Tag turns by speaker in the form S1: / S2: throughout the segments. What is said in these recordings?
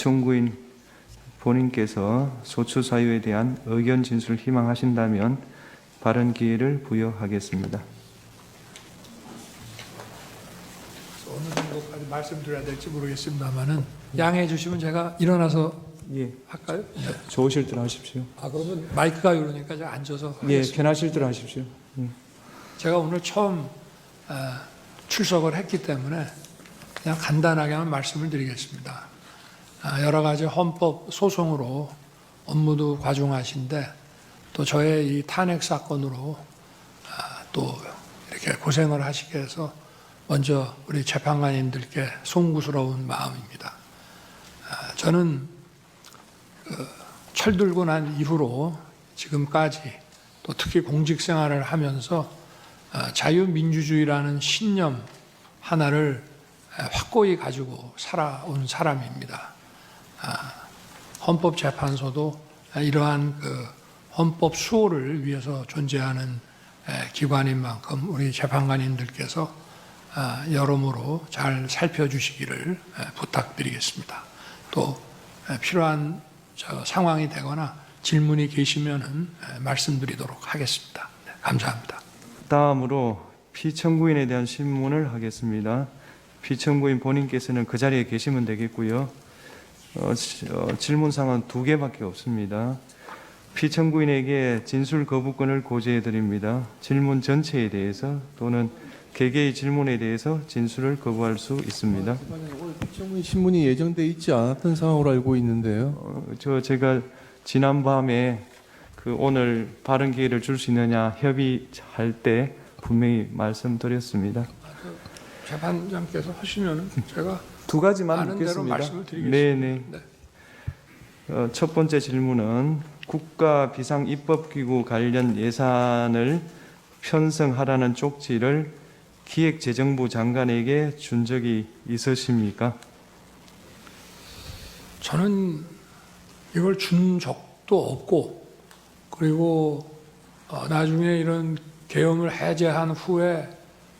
S1: 피청구인 본인께서 소추 사유에 대한 의견 진술을 희망하신다면 발언 기회를 부여하겠습니다.
S2: 어느 정도까지 말씀드려야 될지 모르겠습니다만은 양해해 주시면 제가 일어나서
S1: 예,
S2: 할까요?
S1: 좋으실 대로 하십시오.
S2: 그러면 마이크가 이러니까 제가 앉아서
S1: 예,
S2: 하겠습니다.
S1: 편하실 대로 하십시오.
S2: 제가 오늘 처음 출석을 했기 때문에 그냥 간단하게만 말씀을 드리겠습니다. 여러 가지 헌법 소송으로 업무도 과중하신데 또 저의 이 탄핵 사건으로 또 이렇게 고생을 하시게 해서 먼저 우리 재판관님들께 송구스러운 마음입니다. 저는 철들고 난 이후로 지금까지 또 특히 공직 생활을 하면서 자유민주주의라는 신념 하나를 확고히 가지고 살아온 사람입니다. 헌법재판소도 이러한 헌법 수호를 위해서 존재하는 기관인 만큼 우리 재판관님들께서 여러모로 잘 살펴주시기를 부탁드리겠습니다. 또 필요한 상황이 되거나 질문이 계시면은 말씀드리도록 하겠습니다. 네, 감사합니다.
S1: 다음으로 피청구인에 대한 신문을 하겠습니다. 피청구인 본인께서는 그 자리에 계시면 되겠고요. 질문사항은 2개밖에 없습니다. 피청구인에게 진술 거부권을 고지해 드립니다. 질문 전체에 대해서 또는 개개의 질문에 대해서 진술을 거부할 수 있습니다.
S3: 오늘 피청구인 신문이 예정돼 있지 않았던 상황으로 알고 있는데요.
S1: 제가 지난밤에 오늘 발언 기회를 줄 수 있느냐 협의할 때 분명히 말씀드렸습니다.
S2: 재판장께서 하시면 제가
S1: 2가지만
S2: 아는 대로
S1: 묻겠습니다.
S2: 말씀을 드리겠습니다.
S1: 네네. 첫 번째 질문은 국가 비상 입법기구 관련 예산을 편성하라는 쪽지를 기획재정부 장관에게 준 적이 있으십니까?
S2: 저는 이걸 준 적도 없고, 그리고 나중에 이런 계엄을 해제한 후에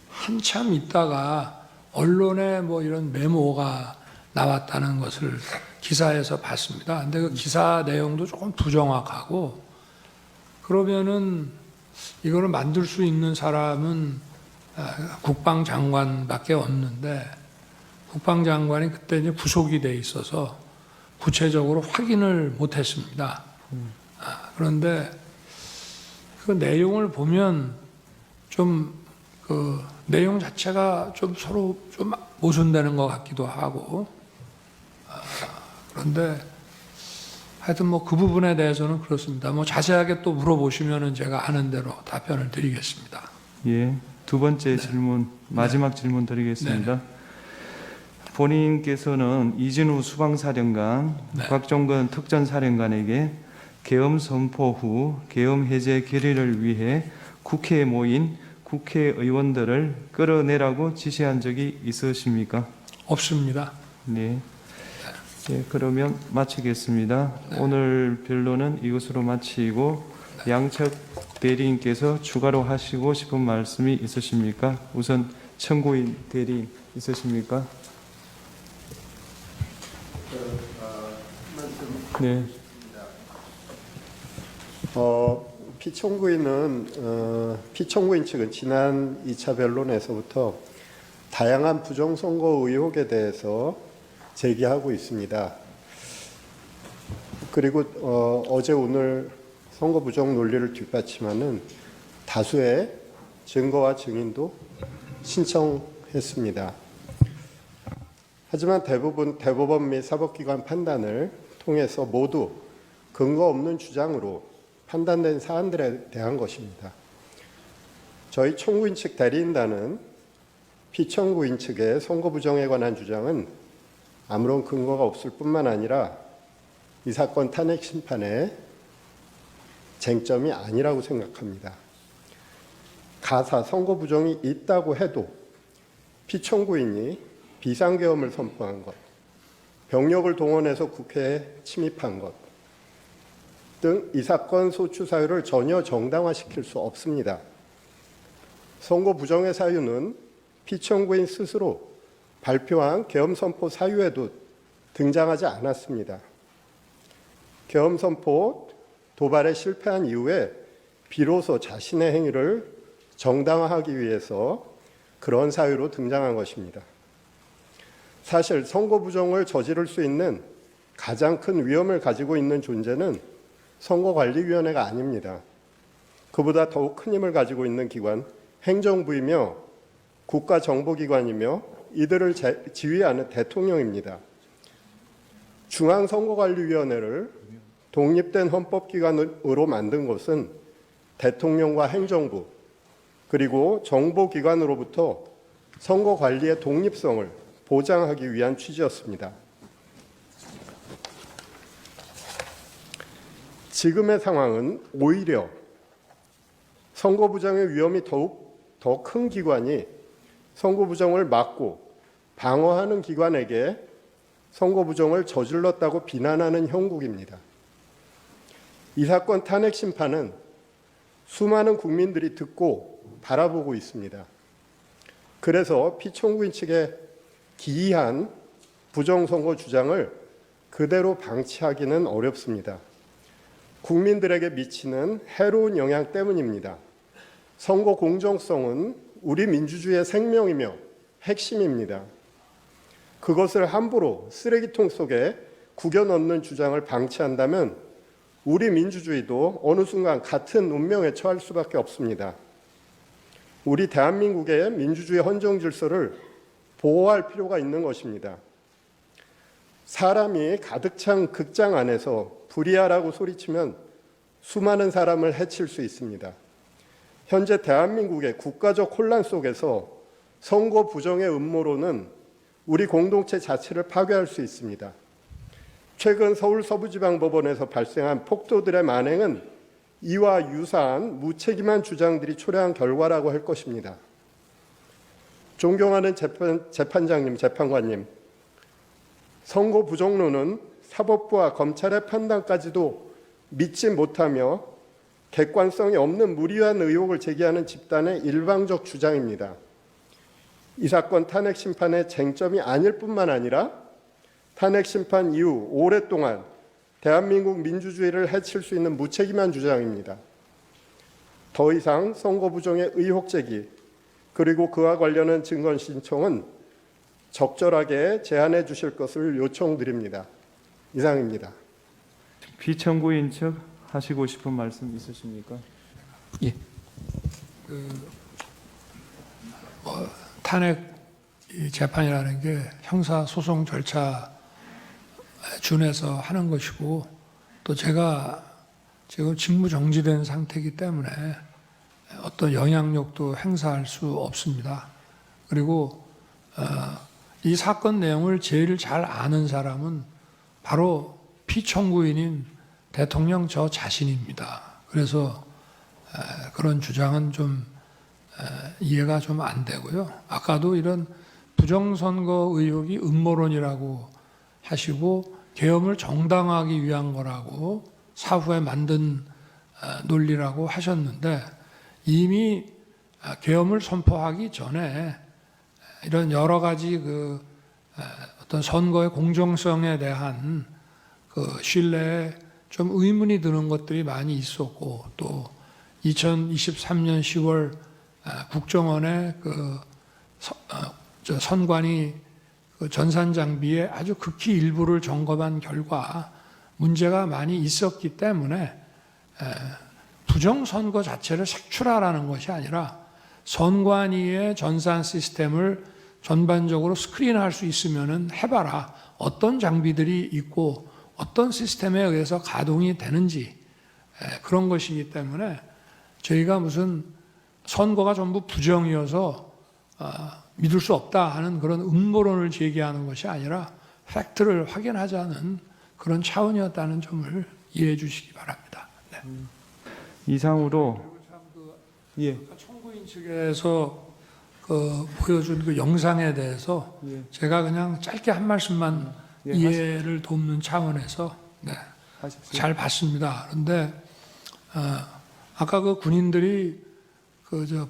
S2: 한참 있다가 언론에 뭐 이런 메모가 나왔다는 것을 기사에서 봤습니다. 근데 그 기사 내용도 조금 부정확하고, 그러면은 이거를 만들 수 있는 사람은 국방장관밖에 없는데, 국방장관이 그때 이제 구속이 돼 있어서 구체적으로 확인을 못했습니다. 그런데 그 내용을 보면 좀 그 내용 자체가 좀 서로 좀 모순되는 것 같기도 하고, 그런데 하여튼 뭐 그 부분에 대해서는 그렇습니다. 뭐 자세하게 또 물어보시면은 제가 아는 대로 답변을 드리겠습니다.
S1: 예. 2번째 질문, 마지막 질문 드리겠습니다. 본인께서는 이진우 수방사령관, 곽종건 특전사령관에게 계엄 선포 후 계엄 해제 결의를 위해 국회에 모인 국회의원들을 끌어내라고 지시한 적이 있으십니까?
S2: 없습니다.
S1: 네. 예, 그러면 마치겠습니다. 오늘 변론은 이것으로 마치고 양측 대리인께서 추가로 하시고 싶은 말씀이 있으십니까? 우선 청구인 대리인 있으십니까? 네.
S4: 피청구인 측은 지난 2차 변론에서부터 다양한 부정선거 의혹에 대해서 제기하고 있습니다. 그리고 어제 오늘 선거 부정 논리를 뒷받침하는 다수의 증거와 증인도 신청했습니다. 하지만 대법원 및 사법기관 판단을 통해서 모두 근거 없는 주장으로 판단된 사안들에 대한 것입니다. 저희 청구인 측 대리인단은 피청구인 측의 선거 부정에 관한 주장은 아무런 근거가 없을 뿐만 아니라 이 사건 탄핵 심판의 쟁점이 아니라고 생각합니다. 가사 선거 부정이 있다고 해도 피청구인이 비상계엄을 선포한 것, 병력을 동원해서 국회에 침입한 것 등 이 사건 소추 사유를 전혀 정당화시킬 수 없습니다. 선거 부정의 사유는 피청구인 스스로 발표한 계엄 선포 사유에도 등장하지 않았습니다. 계엄 선포 도발에 실패한 이후에 비로소 자신의 행위를 정당화하기 위해서 그런 사유로 등장한 것입니다. 사실 선거 부정을 저지를 수 있는 가장 큰 위험을 가지고 있는 존재는 선거관리위원회가 아닙니다. 그보다 더욱 큰 힘을 가지고 있는 기관, 행정부이며 국가정보기관이며 이들을 지휘하는 대통령입니다. 중앙선거관리위원회를 독립된 헌법기관으로 만든 것은 대통령과 행정부 그리고 정보기관으로부터 선거관리의 독립성을 보장하기 위한 취지였습니다. 지금의 상황은 오히려 선거 부정의 위험이 더욱 더 큰 기관이 선거 부정을 막고 방어하는 기관에게 선거 부정을 저질렀다고 비난하는 형국입니다. 이 사건 탄핵 심판은 수많은 국민들이 듣고 바라보고 있습니다. 그래서 피청구인 측의 기이한 부정선거 주장을 그대로 방치하기는 어렵습니다. 국민들에게 미치는 해로운 영향 때문입니다. 선거 공정성은 우리 민주주의의 생명이며 핵심입니다. 그것을 함부로 쓰레기통 속에 구겨 넣는 주장을 방치한다면 우리 민주주의도 어느 순간 같은 운명에 처할 수밖에 없습니다. 우리 대한민국의 민주주의 헌정 질서를 보호할 필요가 있는 것입니다. 사람이 가득 찬 극장 안에서 불이야라고 소리치면 수많은 사람을 해칠 수 있습니다. 현재 대한민국의 국가적 혼란 속에서 선거 부정의 음모론은 우리 공동체 자체를 파괴할 수 있습니다. 최근 서울 서부지방법원에서 발생한 폭도들의 만행은 이와 유사한 무책임한 주장들이 초래한 결과라고 할 것입니다. 존경하는 재판장님, 재판관님, 선거 부정론은 사법부와 검찰의 판단까지도 믿지 못하며 객관성이 없는 무리한 의혹을 제기하는 집단의 일방적 주장입니다. 이 사건 탄핵 심판의 쟁점이 아닐 뿐만 아니라 탄핵 심판 이후 오랫동안 대한민국 민주주의를 해칠 수 있는 무책임한 주장입니다. 더 이상 선거 부정의 의혹 제기 그리고 그와 관련한 증거 신청은 적절하게 제한해 주실 것을 요청드립니다. 이상입니다.
S1: 피청구인 측 하시고 싶은 말씀 있으십니까?
S2: 예. 탄핵 재판이라는 게 형사 소송 절차 준해서 하는 것이고 또 제가 지금 직무 정지된 상태이기 때문에 어떤 영향력도 행사할 수 없습니다. 그리고 이 사건 내용을 제일 잘 아는 사람은 바로 피청구인인 대통령 저 자신입니다. 그래서 그런 주장은 좀 이해가 좀 안 되고요. 아까도 이런 부정선거 의혹이 음모론이라고 하시고 계엄을 정당화하기 위한 거라고 사후에 만든 논리라고 하셨는데 이미 계엄을 선포하기 전에 이런 여러 가지 어떤 선거의 공정성에 대한 신뢰에 좀 의문이 드는 것들이 많이 있었고 또 2023년 10월 국정원의 선관위 전산 장비의 아주 극히 일부를 점검한 결과 문제가 많이 있었기 때문에 부정선거 자체를 색출하라는 것이 아니라 선관위의 전산 시스템을 전반적으로 스크린할 수 있으면 해봐라. 어떤 장비들이 있고 어떤 시스템에 의해서 가동이 되는지 그런 것이기 때문에 저희가 무슨 선거가 전부 부정이어서 믿을 수 없다 하는 그런 음모론을 제기하는 것이 아니라 팩트를 확인하자는 그런 차원이었다는 점을 이해해 주시기 바랍니다. 네.
S1: 이상으로 예.
S2: 청구인 측에서 보여준 그 영상에 대해서
S1: 예.
S2: 제가 그냥 짧게 한 말씀만
S1: 예,
S2: 이해를 돕는 차원에서 네,
S1: 하십시오.
S2: 잘 봤습니다. 그런데 아까 그 군인들이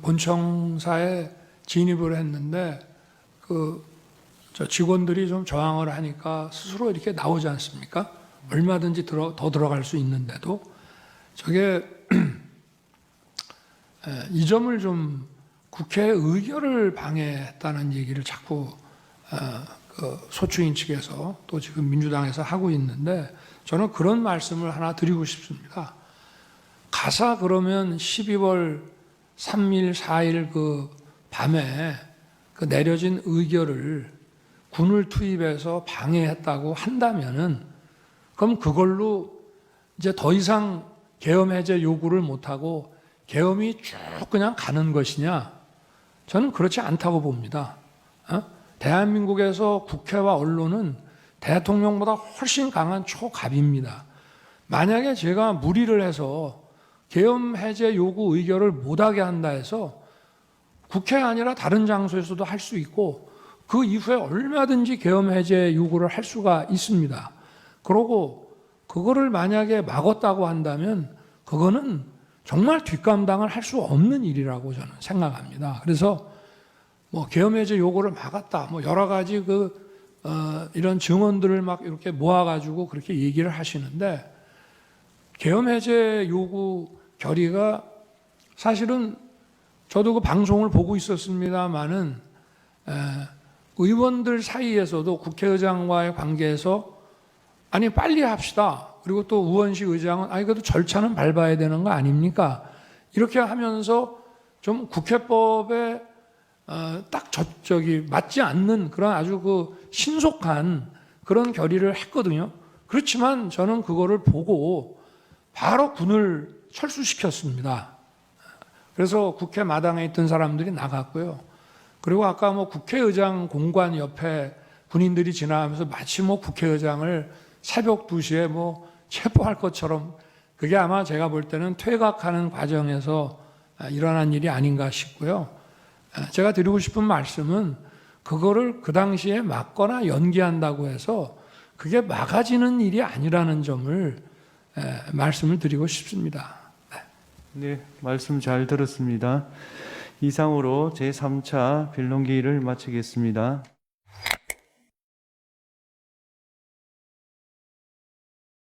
S2: 본청사에 진입을 했는데 저 직원들이 좀 저항을 하니까 스스로 이렇게 나오지 않습니까? 얼마든지 더 들어갈 수 있는데도 저게 이 점을 좀 국회의 의결을 방해했다는 얘기를 자꾸 그 소추인 측에서 또 지금 민주당에서 하고 있는데 저는 그런 말씀을 하나 드리고 싶습니다. 가사 그러면 12월 3일, 4일 그 밤에 그 내려진 의결을 군을 투입해서 방해했다고 한다면은 그럼 그걸로 이제 더 이상 계엄 해제 요구를 못하고 계엄이 쭉 그냥 가는 것이냐? 저는 그렇지 않다고 봅니다. 대한민국에서 국회와 언론은 대통령보다 훨씬 강한 초갑입니다. 만약에 제가 무리를 해서 계엄 해제 요구 의결을 못하게 한다 해서 국회 아니라 다른 장소에서도 할 수 있고 그 이후에 얼마든지 계엄 해제 요구를 할 수가 있습니다. 그러고 그거를 만약에 막았다고 한다면 그거는 정말 뒷감당을 할 수 없는 일이라고 저는 생각합니다. 그래서 뭐 계엄 해제 요구를 막았다, 뭐 여러 가지 이런 증언들을 막 이렇게 모아가지고 그렇게 얘기를 하시는데 계엄 해제 요구 결의가 사실은 저도 그 방송을 보고 있었습니다만은 의원들 사이에서도 국회의장과의 관계에서 아니 빨리 합시다. 그리고 또 우원식 의장은 아니 그래도 절차는 밟아야 되는 거 아닙니까? 이렇게 하면서 좀 국회법에 딱 저기 맞지 않는 그런 아주 그 신속한 그런 결의를 했거든요. 그렇지만 저는 그거를 보고 바로 군을 철수시켰습니다. 그래서 국회 마당에 있던 사람들이 나갔고요. 그리고 아까 뭐 국회의장 공관 옆에 군인들이 지나가면서 마치 뭐 국회의장을 새벽 2시에 뭐 체포할 것처럼 그게 아마 제가 볼 때는 퇴각하는 과정에서 일어난 일이 아닌가 싶고요. 제가 드리고 싶은 말씀은 그거를 그 당시에 막거나 연기한다고 해서 그게 막아지는 일이 아니라는 점을 말씀을 드리고 싶습니다.
S1: 네, 말씀 잘 들었습니다. 이상으로 제3차 변론기를 마치겠습니다.